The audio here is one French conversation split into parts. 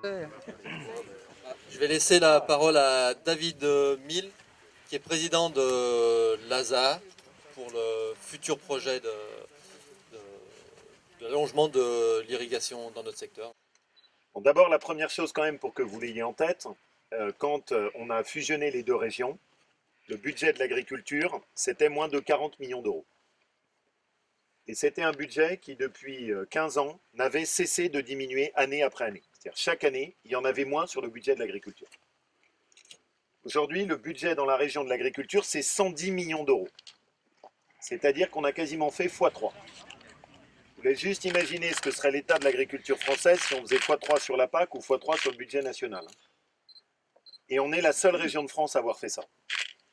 Je vais laisser la parole à David Mille, qui est président de l'ASA pour le futur projet de l'allongement de l'irrigation dans notre secteur. Bon, d'abord, la première chose quand même pour que vous l'ayez en tête, quand on a fusionné les deux régions, le budget de l'agriculture, c'était moins de 40 millions d'euros. Et c'était un budget qui, depuis 15 ans, n'avait cessé de diminuer année après année. C'est-à-dire chaque année, il y en avait moins sur le budget de l'agriculture. Aujourd'hui, le budget dans la région de l'agriculture, c'est 110 millions d'euros. C'est-à-dire qu'on a quasiment fait x3. Vous voulez juste imaginer ce que serait l'état de l'agriculture française si on faisait x3 sur la PAC ou x3 sur le budget national. Et on est la seule région de France à avoir fait ça.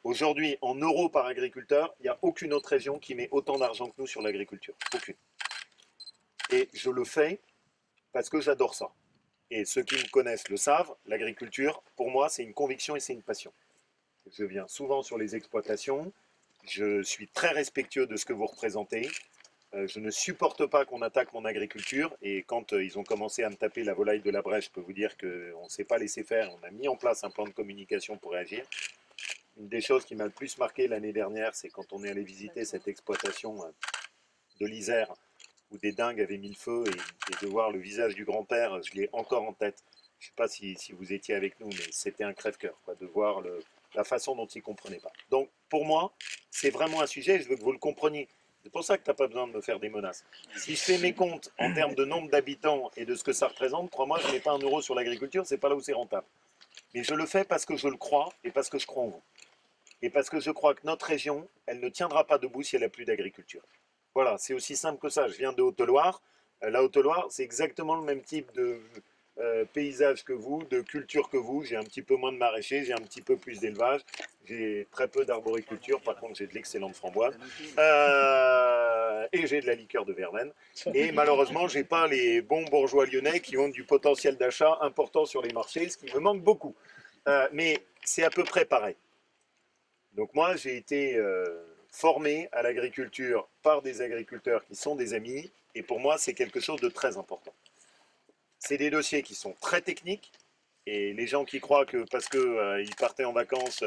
Aujourd'hui, en euros par agriculteur, il n'y a aucune autre région qui met autant d'argent que nous sur l'agriculture. Aucune. Et je le fais parce que j'adore ça. Et ceux qui me connaissent le savent, l'agriculture, pour moi, c'est une conviction et c'est une passion. Je viens souvent sur les exploitations, je suis très respectueux de ce que vous représentez. Je ne supporte pas qu'on attaque mon agriculture. Et quand ils ont commencé à me taper la volaille de la Brèche, je peux vous dire qu'on ne s'est pas laissé faire. On a mis en place un plan de communication pour réagir. Une des choses qui m'a le plus marqué l'année dernière, c'est quand on est allé visiter cette exploitation de l'Isère, où des dingues avaient mis le feu, et de voir le visage du grand-père, je l'ai encore en tête. Je ne sais pas si vous étiez avec nous, mais c'était un crève-cœur, de voir la façon dont ils ne comprenaient pas. Donc, pour moi, c'est vraiment un sujet, je veux que vous le compreniez. C'est pour ça que tu n'as pas besoin de me faire des menaces. Si je fais mes comptes en termes de nombre d'habitants et de ce que ça représente, crois-moi, je ne mets pas un euro sur l'agriculture, c'est pas là où c'est rentable. Mais je le fais parce que je le crois et parce que je crois en vous. Et parce que je crois que notre région, elle ne tiendra pas debout si elle n'a plus d'agriculture. Voilà, c'est aussi simple que ça. Je viens de Haute-Loire. La Haute-Loire, c'est exactement le même type de paysage que vous, de culture que vous. J'ai un petit peu moins de maraîchers, j'ai un petit peu plus d'élevage, j'ai très peu d'arboriculture. Par contre, j'ai de l'excellente framboise. Et j'ai de la liqueur de verveine. Et malheureusement, j'ai pas les bons bourgeois lyonnais qui ont du potentiel d'achat important sur les marchés, ce qui me manque beaucoup. Mais c'est à peu près pareil. Donc moi, j'ai été formé à l'agriculture par des agriculteurs qui sont des amis, et pour moi, c'est quelque chose de très important. C'est des dossiers qui sont très techniques, et les gens qui croient que parce qu'ils partaient en vacances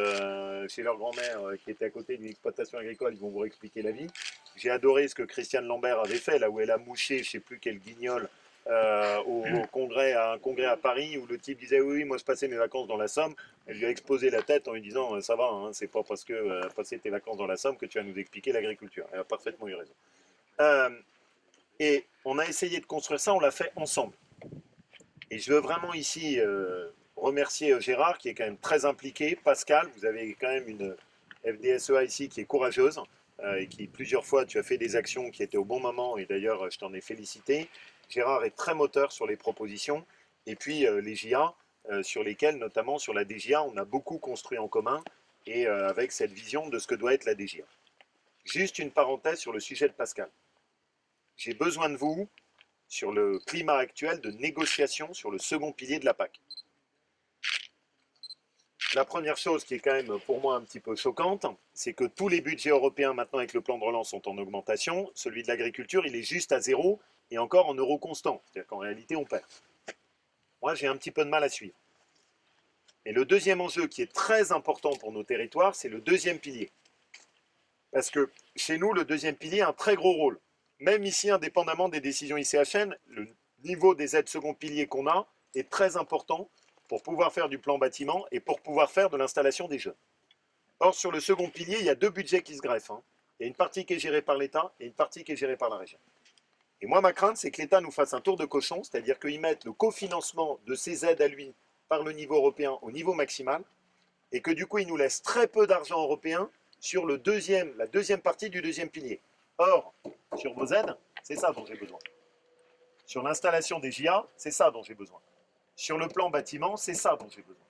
chez leur grand-mère qui était à côté d'une exploitation agricole, ils vont vous expliquer la vie. J'ai adoré ce que Christiane Lambert avait fait, là où elle a mouché, je ne sais plus quel guignol, au congrès, à un congrès à Paris, où le type disait oui, oui, moi je passais mes vacances dans la Somme. Elle lui a explosé la tête en lui disant ça va, hein, c'est pas parce que passer tes vacances dans la Somme que tu vas nous expliquer l'agriculture. Elle a parfaitement eu raison. Euh, et on a essayé de construire ça, on l'a fait ensemble. Et je veux vraiment ici remercier Gérard, qui est quand même très impliqué. Pascal, vous avez quand même une FDSEA ici qui est courageuse et qui, plusieurs fois, tu as fait des actions qui étaient au bon moment. Et d'ailleurs, je t'en ai félicité. Gérard est très moteur sur les propositions. Et puis, les JA, sur lesquels, notamment sur la DGA, on a beaucoup construit en commun et avec cette vision de ce que doit être la DGA. Juste une parenthèse sur le sujet de Pascal. J'ai besoin de vous sur le climat actuel de négociation sur le second pilier de la PAC. La première chose qui est quand même pour moi un petit peu choquante, c'est que tous les budgets européens maintenant avec le plan de relance sont en augmentation. Celui de l'agriculture, il est juste à zéro et encore en euros constants. C'est-à-dire qu'en réalité, on perd. Moi, j'ai un petit peu de mal à suivre. Et le deuxième enjeu qui est très important pour nos territoires, c'est le deuxième pilier. Parce que chez nous, le deuxième pilier a un très gros rôle. Même ici, indépendamment des décisions ICHN, le niveau des aides second pilier qu'on a est très important pour pouvoir faire du plan bâtiment et pour pouvoir faire de l'installation des jeunes. Or, sur le second pilier, il y a deux budgets qui se greffent. Il y a une partie qui est gérée par l'État et une partie qui est gérée par la région. Et moi, ma crainte, c'est que l'État nous fasse un tour de cochon, c'est-à-dire qu'il mette le cofinancement de ces aides à lui par le niveau européen au niveau maximal, et que du coup, il nous laisse très peu d'argent européen sur la deuxième partie du deuxième pilier. Or, sur vos aides, c'est ça dont j'ai besoin. Sur l'installation des JA, c'est ça dont j'ai besoin. Sur le plan bâtiment, c'est ça dont j'ai besoin.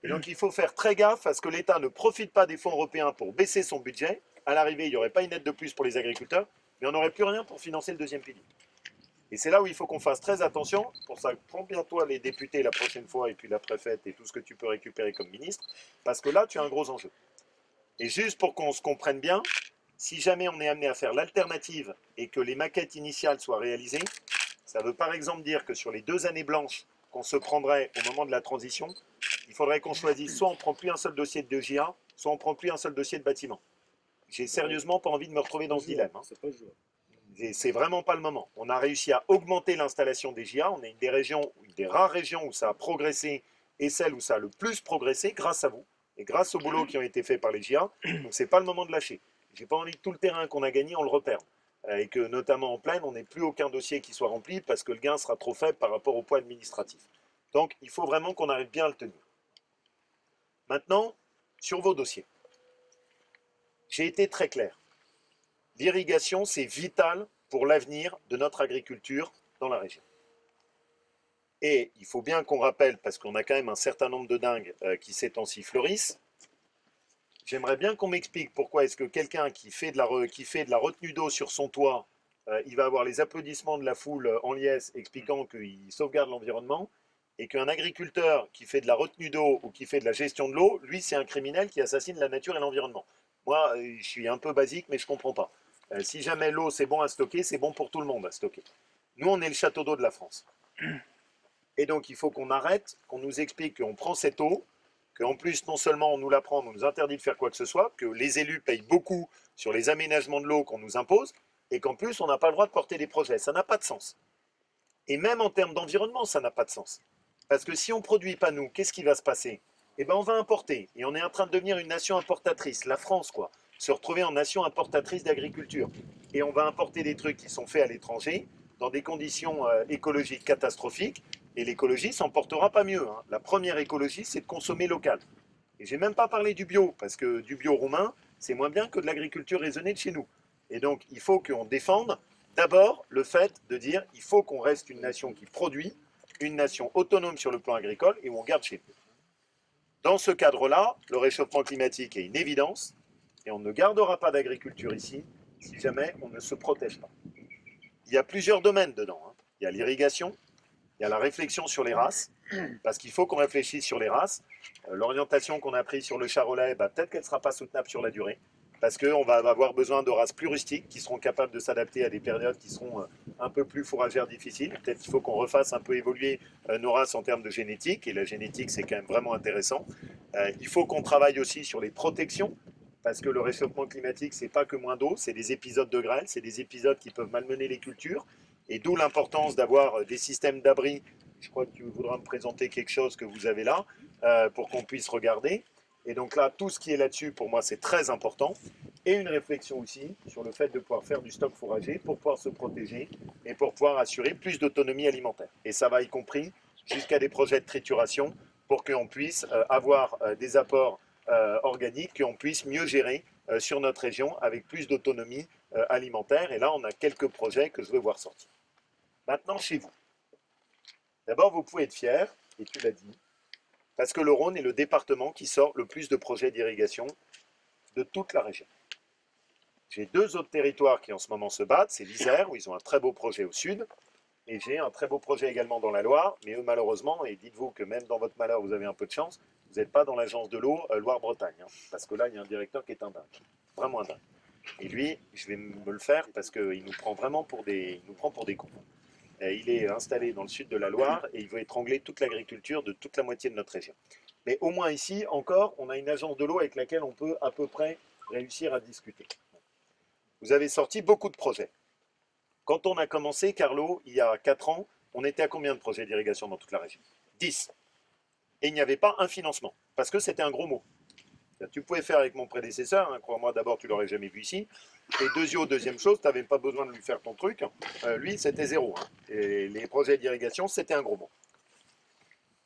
Et donc il faut faire très gaffe à ce que l'État ne profite pas des fonds européens pour baisser son budget. À l'arrivée, il n'y aurait pas une aide de plus pour les agriculteurs, mais on n'aurait plus rien pour financer le deuxième pilier. Et c'est là où il faut qu'on fasse très attention. Pour ça, prends bien toi les députés la prochaine fois, et puis la préfète, et tout ce que tu peux récupérer comme ministre, parce que là, tu as un gros enjeu. Et juste pour qu'on se comprenne bien, si jamais on est amené à faire l'alternative et que les maquettes initiales soient réalisées, ça veut par exemple dire que sur les 2 années blanches qu'on se prendrait au moment de la transition, il faudrait qu'on choisisse soit on prend plus un seul dossier de GIA, soit on prend plus un seul dossier de bâtiment. J'ai sérieusement pas envie de me retrouver dans ce dilemme. Hein. Et c'est vraiment pas le moment. On a réussi à augmenter l'installation des GIA. On est une des régions, une des rares régions où ça a progressé et celle où ça a le plus progressé grâce à vous et grâce au boulot qui ont été faits par les GIA. Donc c'est pas le moment de lâcher. J'ai pas envie que tout le terrain qu'on a gagné, on le reperde. Et que notamment en plaine, on n'ait plus aucun dossier qui soit rempli parce que le gain sera trop faible par rapport au poids administratif. Donc il faut vraiment qu'on arrive bien à le tenir. Maintenant, sur vos dossiers. J'ai été très clair. L'irrigation, c'est vital pour l'avenir de notre agriculture dans la région. Et il faut bien qu'on rappelle, parce qu'on a quand même un certain nombre de dingues qui ces temps-ci fleurissent, j'aimerais bien qu'on m'explique pourquoi est-ce que quelqu'un qui fait de la retenue d'eau sur son toit, il va avoir les applaudissements de la foule en liesse expliquant qu'il sauvegarde l'environnement, et qu'un agriculteur qui fait de la retenue d'eau ou qui fait de la gestion de l'eau, lui, c'est un criminel qui assassine la nature et l'environnement. Moi, je suis un peu basique, mais je ne comprends pas. Si jamais l'eau, c'est bon à stocker, c'est bon pour tout le monde à stocker. Nous, on est le château d'eau de la France. Et donc, il faut qu'on arrête, qu'on nous explique qu'on prend cette eau, qu'en plus, non seulement on nous la prend, on nous interdit de faire quoi que ce soit, que les élus payent beaucoup sur les aménagements de l'eau qu'on nous impose, et qu'en plus, on n'a pas le droit de porter des projets. Ça n'a pas de sens. Et même en termes d'environnement, ça n'a pas de sens. Parce que si on ne produit pas nous, qu'est-ce qui va se passer? Eh bien, on va importer. Et on est en train de devenir une nation importatrice, la France, quoi. Se retrouver en nation importatrice d'agriculture. Et on va importer des trucs qui sont faits à l'étranger, dans des conditions écologiques catastrophiques. Et l'écologie s'en portera pas mieux. Hein. La première écologie, c'est de consommer local. Et j'ai même pas parlé du bio, parce que du bio roumain, c'est moins bien que de l'agriculture raisonnée de chez nous. Et donc, il faut qu'on défende d'abord le fait de dire il faut qu'on reste une nation qui produit, une nation autonome sur le plan agricole et où on garde chez nous. Dans ce cadre-là, le réchauffement climatique est une évidence et on ne gardera pas d'agriculture ici si jamais on ne se protège pas. Il y a plusieurs domaines dedans. Hein. Il y a l'irrigation, il y a la réflexion sur les races, parce qu'il faut qu'on réfléchisse sur les races. L'orientation qu'on a prise sur le charolais, peut-être qu'elle ne sera pas soutenable sur la durée, parce qu'on va avoir besoin de races plus rustiques qui seront capables de s'adapter à des périodes qui seront un peu plus fourragères difficiles. Peut-être qu'il faut qu'on refasse un peu évoluer nos races en termes de génétique, et la génétique c'est quand même vraiment intéressant. Il faut qu'on travaille aussi sur les protections, parce que le réchauffement climatique c'est pas que moins d'eau, c'est des épisodes de grêle, c'est des épisodes qui peuvent malmener les cultures, et d'où l'importance d'avoir des systèmes d'abri. Je crois que tu voudras me présenter quelque chose que vous avez là, pour qu'on puisse regarder. Et donc là, tout ce qui est là-dessus, pour moi, c'est très important. Et une réflexion aussi sur le fait de pouvoir faire du stock fourragé pour pouvoir se protéger et pour pouvoir assurer plus d'autonomie alimentaire. Et ça va y compris jusqu'à des projets de trituration pour qu'on puisse avoir des apports organiques, qu'on puisse mieux gérer sur notre région avec plus d'autonomie alimentaire. Et là, on a quelques projets que je veux voir sortir. Maintenant, chez vous. D'abord, vous pouvez être fiers, et tu l'as dit, parce que le Rhône est le département qui sort le plus de projets d'irrigation de toute la région. J'ai deux autres territoires qui en ce moment se battent, c'est l'Isère, où ils ont un très beau projet au sud, et j'ai un très beau projet également dans la Loire, mais eux malheureusement, et dites-vous que même dans votre malheur vous avez un peu de chance, vous n'êtes pas dans l'agence de l'eau Loire-Bretagne, hein, parce que là il y a un directeur qui est un dingue, vraiment un dingue. Et lui, je vais me le faire parce qu'il nous prend vraiment pour des cons. Il est installé dans le sud de la Loire et il veut étrangler toute l'agriculture de toute la moitié de notre région. Mais au moins ici, encore, on a une agence de l'eau avec laquelle on peut à peu près réussir à discuter. Vous avez sorti beaucoup de projets. Quand on a commencé, Carlo, il y a 4 ans, on était à combien de projets d'irrigation dans toute la région? 10. Et il n'y avait pas un financement, parce que c'était un gros mot. Tu pouvais faire avec mon prédécesseur, hein, crois-moi, d'abord, tu l'aurais jamais vu ici. Et deuxième chose, tu n'avais pas besoin de lui faire ton truc. Lui, c'était zéro. Hein. Et les projets d'irrigation, c'était un gros mot.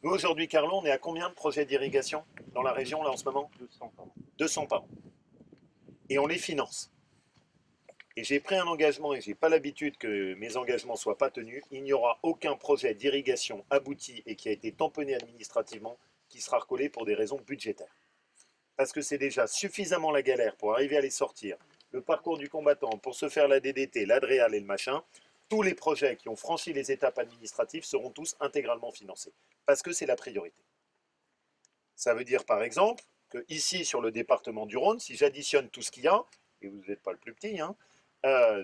Nous, aujourd'hui, Carlo, on est à combien de projets d'irrigation dans la région, là, en ce moment? 200 par an. 200 par an. Et on les finance. Et j'ai pris un engagement, et je n'ai pas l'habitude que mes engagements ne soient pas tenus. Il n'y aura aucun projet d'irrigation abouti et qui a été tamponné administrativement qui sera recollé pour des raisons budgétaires. Parce que c'est déjà suffisamment la galère pour arriver à les sortir, le parcours du combattant, pour se faire la DDT, l'Adréal et le machin. Tous les projets qui ont franchi les étapes administratives seront tous intégralement financés, parce que c'est la priorité. Ça veut dire par exemple que ici sur le département du Rhône, si j'additionne tout ce qu'il y a, et vous n'êtes pas le plus petit, hein,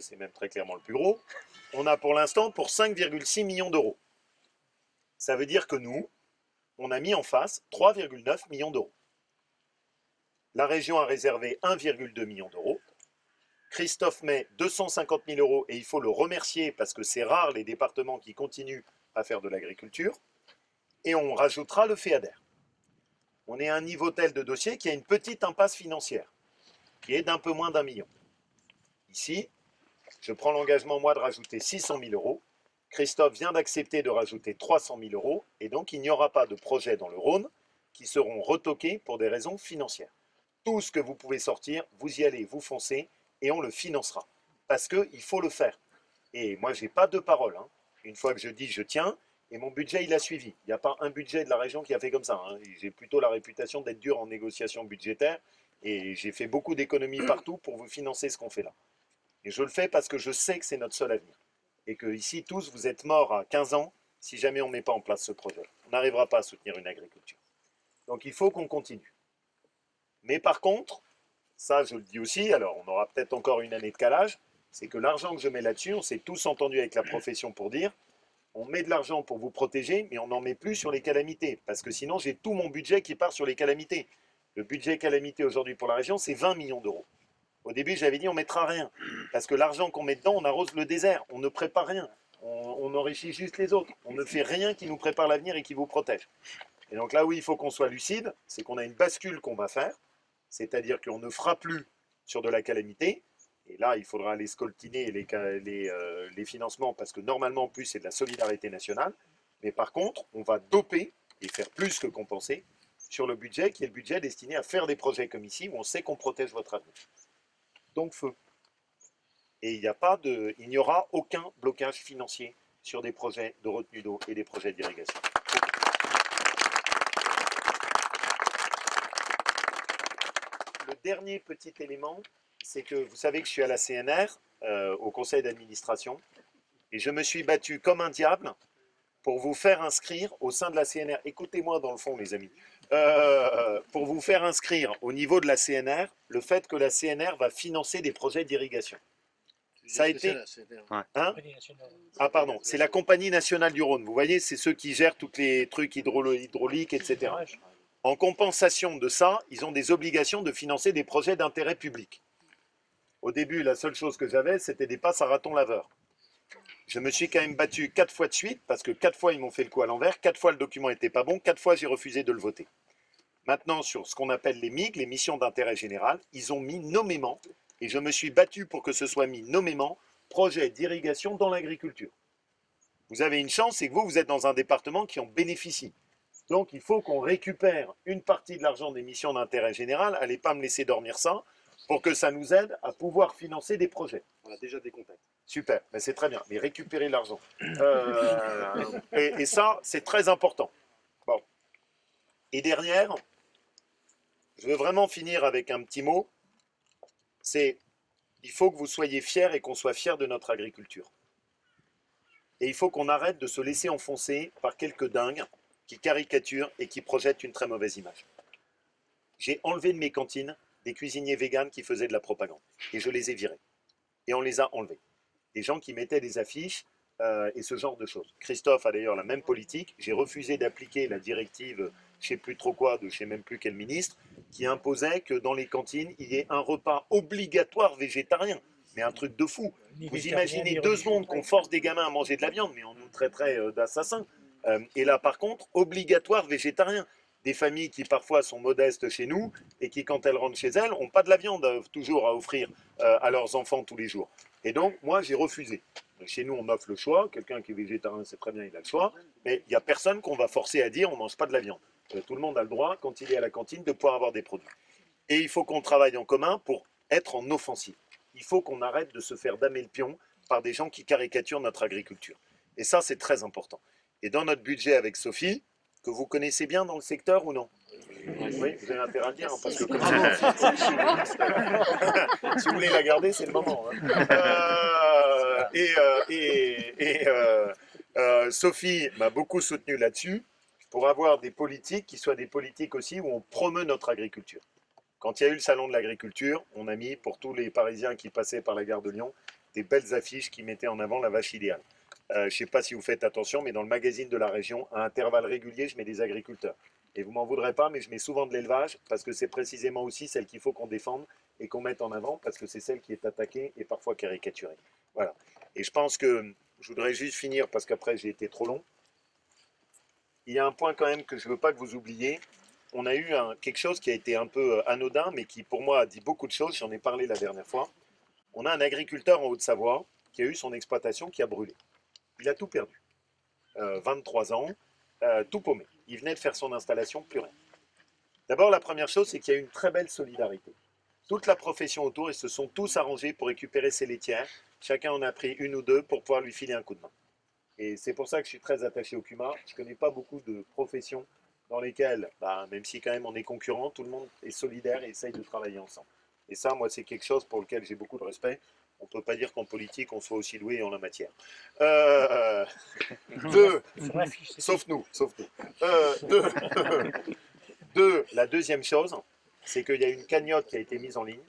c'est même très clairement le plus gros, on a pour l'instant pour 5,6 millions d'euros. Ça veut dire que nous, on a mis en face 3,9 millions d'euros. La région a réservé 1,2 million d'euros. Christophe met 250 000 euros et il faut le remercier parce que c'est rare les départements qui continuent à faire de l'agriculture. Et on rajoutera le FEADER. On est à un niveau tel de dossier qu'il y a une petite impasse financière qui est d'un peu moins d'1 million. Ici, je prends l'engagement, moi, de rajouter 600 000 euros. Christophe vient d'accepter de rajouter 300 000 euros. Et donc, il n'y aura pas de projets dans le Rhône qui seront retoqués pour des raisons financières. Tout ce que vous pouvez sortir, vous y allez, vous foncez, et on le financera. Parce qu'il faut le faire. Et moi, je n'ai pas deux paroles. Une fois que je dis, je tiens, et mon budget, il a suivi. Il n'y a pas un budget de la région qui a fait comme ça. J'ai plutôt la réputation d'être dur en négociation budgétaire, et j'ai fait beaucoup d'économies partout pour vous financer ce qu'on fait là. Et je le fais parce que je sais que c'est notre seul avenir. Et que ici, tous, vous êtes morts à 15 ans si jamais on ne met pas en place ce projet. On n'arrivera pas à soutenir une agriculture. Donc il faut qu'on continue. Mais par contre, ça je le dis aussi, alors on aura peut-être encore une année de calage, c'est que l'argent que je mets là-dessus, on s'est tous entendus avec la profession pour dire, on met de l'argent pour vous protéger, mais on n'en met plus sur les calamités. Parce que sinon, j'ai tout mon budget qui part sur les calamités. Le budget calamité aujourd'hui pour la région, c'est 20 millions d'euros. Au début, j'avais dit on ne mettra rien. Parce que l'argent qu'on met dedans, on arrose le désert. On ne prépare rien. On enrichit juste les autres. On ne fait rien qui nous prépare l'avenir et qui vous protège. Et donc là où il faut qu'on soit lucide, c'est qu'on a une bascule qu'on va faire. C'est-à-dire qu'on ne fera plus sur de la calamité. Et là, il faudra aller scoltiner les financements parce que normalement, en plus, c'est de la solidarité nationale. Mais par contre, on va doper et faire plus que compenser sur le budget qui est le budget destiné à faire des projets comme ici où on sait qu'on protège votre avenir. Donc feu. Et il n'y aura aucun blocage financier sur des projets de retenue d'eau et des projets d'irrigation. Le dernier petit élément, c'est que vous savez que je suis à la CNR, au conseil d'administration, et je me suis battu comme un diable pour vous faire inscrire au sein de la CNR. Écoutez-moi dans le fond, les amis. Pour vous faire inscrire au niveau de la CNR, le fait que la CNR va financer des projets d'irrigation. Ça a été... Hein? Ah pardon, c'est la Compagnie nationale du Rhône. Vous voyez, c'est ceux qui gèrent tous les trucs hydrauliques, etc. En compensation de ça, ils ont des obligations de financer des projets d'intérêt public. Au début, la seule chose que j'avais, c'était des passes à raton laveur. Je me suis quand même battu 4 fois de suite, parce que 4 fois, ils m'ont fait le coup à l'envers, 4 fois, le document n'était pas bon, 4 fois, j'ai refusé de le voter. Maintenant, sur ce qu'on appelle les MIG, les missions d'intérêt général, ils ont mis nommément, et je me suis battu pour que ce soit mis nommément, projet d'irrigation dans l'agriculture. Vous avez une chance, c'est que vous êtes dans un département qui en bénéficie. Donc, il faut qu'on récupère une partie de l'argent des missions d'intérêt général. Allez pas me laisser dormir ça, pour que ça nous aide à pouvoir financer des projets. On a déjà des contacts. Super, ben c'est très bien, mais récupérer l'argent. Et ça, c'est très important. Bon. Et derrière, je veux vraiment finir avec un petit mot. C'est, il faut que vous soyez fiers et qu'on soit fiers de notre agriculture. Et il faut qu'on arrête de se laisser enfoncer par quelques dingues qui caricaturent et qui projettent une très mauvaise image. J'ai enlevé de mes cantines des cuisiniers véganes qui faisaient de la propagande. Et je les ai virés. Et on les a enlevés. Des gens qui mettaient des affiches et ce genre de choses. Christophe a d'ailleurs la même politique. J'ai refusé d'appliquer la directive, je ne sais plus trop quoi, de je ne sais même plus quel ministre, qui imposait que dans les cantines, il y ait un repas obligatoire végétarien. Mais un truc de fou. Vous imaginez 2 secondes qu'on force des gamins à manger de la viande, mais on nous traiterait d'assassins. Et là, par contre, obligatoire végétarien. Des familles qui parfois sont modestes chez nous et qui, quand elles rentrent chez elles, n'ont pas de la viande toujours à offrir à leurs enfants tous les jours. Et donc, moi, j'ai refusé. Chez nous, on offre le choix. Quelqu'un qui est végétarien, c'est très bien, il a le choix. Mais il n'y a personne qu'on va forcer à dire on ne mange pas de la viande. Tout le monde a le droit, quand il est à la cantine, de pouvoir avoir des produits. Et il faut qu'on travaille en commun pour être en offensive. Il faut qu'on arrête de se faire damer le pion par des gens qui caricaturent notre agriculture. Et ça, c'est très important. Et dans notre budget avec Sophie, que vous connaissez bien dans le secteur ou non? Oui, vous avez intérêt à le dire, parce que comme si vous voulez la garder, c'est le moment. Sophie m'a beaucoup soutenu là-dessus pour avoir des politiques qui soient des politiques aussi où on promeut notre agriculture. Quand il y a eu le salon de l'agriculture, on a mis pour tous les Parisiens qui passaient par la gare de Lyon des belles affiches qui mettaient en avant la vache idéale. je ne sais pas si vous faites attention, mais dans le magazine de la région, à intervalles réguliers, je mets des agriculteurs. Et vous m'en voudrez pas, mais je mets souvent de l'élevage parce que c'est précisément aussi celle qu'il faut qu'on défende et qu'on mette en avant parce que c'est celle qui est attaquée et parfois caricaturée. Voilà. Et je pense que je voudrais juste finir parce qu'après j'ai été trop long. Il y a un point quand même que je ne veux pas que vous oubliez. On a eu quelque chose qui a été un peu anodin, mais qui pour moi a dit beaucoup de choses. J'en ai parlé la dernière fois. On a un agriculteur en Haute-Savoie qui a eu son exploitation qui a brûlé. Il a tout perdu. 23 ans, tout paumé. Il venait de faire son installation, plus rien. D'abord, la première chose, c'est qu'il y a eu une très belle solidarité. Toute la profession autour, ils se sont tous arrangés pour récupérer ses laitières. Chacun en a pris une ou deux pour pouvoir lui filer un coup de main. Et c'est pour ça que je suis très attaché au CUMA. Je ne connais pas beaucoup de professions dans lesquelles, même si quand même on est concurrents, tout le monde est solidaire et essaye de travailler ensemble. Et ça, moi, c'est quelque chose pour lequel j'ai beaucoup de respect. On ne peut pas dire qu'en politique, on soit aussi doué en la matière. Sauf nous. La deuxième chose, c'est qu'il y a une cagnotte qui a été mise en ligne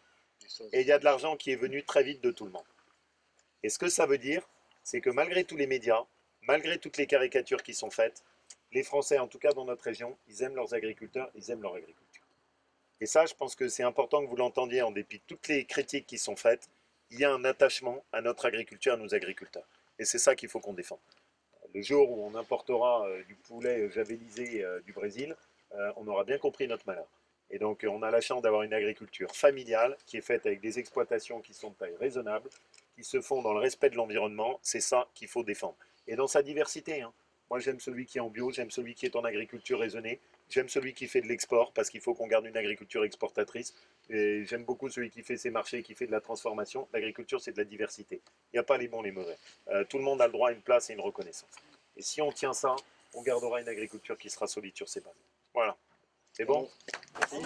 et il y a de l'argent qui est venu très vite de tout le monde. Et ce que ça veut dire, c'est que malgré tous les médias, malgré toutes les caricatures qui sont faites, les Français, en tout cas dans notre région, ils aiment leurs agriculteurs, ils aiment leur agriculture. Et ça, je pense que c'est important que vous l'entendiez en dépit de toutes les critiques qui sont faites. Il y a un attachement à notre agriculture, à nos agriculteurs. Et c'est ça qu'il faut qu'on défende. Le jour où on importera du poulet javellisé du Brésil, on aura bien compris notre malheur. Et donc, on a la chance d'avoir une agriculture familiale qui est faite avec des exploitations qui sont de taille raisonnable, qui se font dans le respect de l'environnement. C'est ça qu'il faut défendre. Et dans sa diversité. Moi, j'aime celui qui est en bio, j'aime celui qui est en agriculture raisonnée, j'aime celui qui fait de l'export parce qu'il faut qu'on garde une agriculture exportatrice. Et j'aime beaucoup celui qui fait ses marchés, qui fait de la transformation. L'agriculture, c'est de la diversité. Il n'y a pas les bons, les mauvais. Tout le monde a le droit à une place et une reconnaissance. Et si on tient ça, on gardera une agriculture qui sera solide sur ses bases. Voilà. C'est bon ? Merci.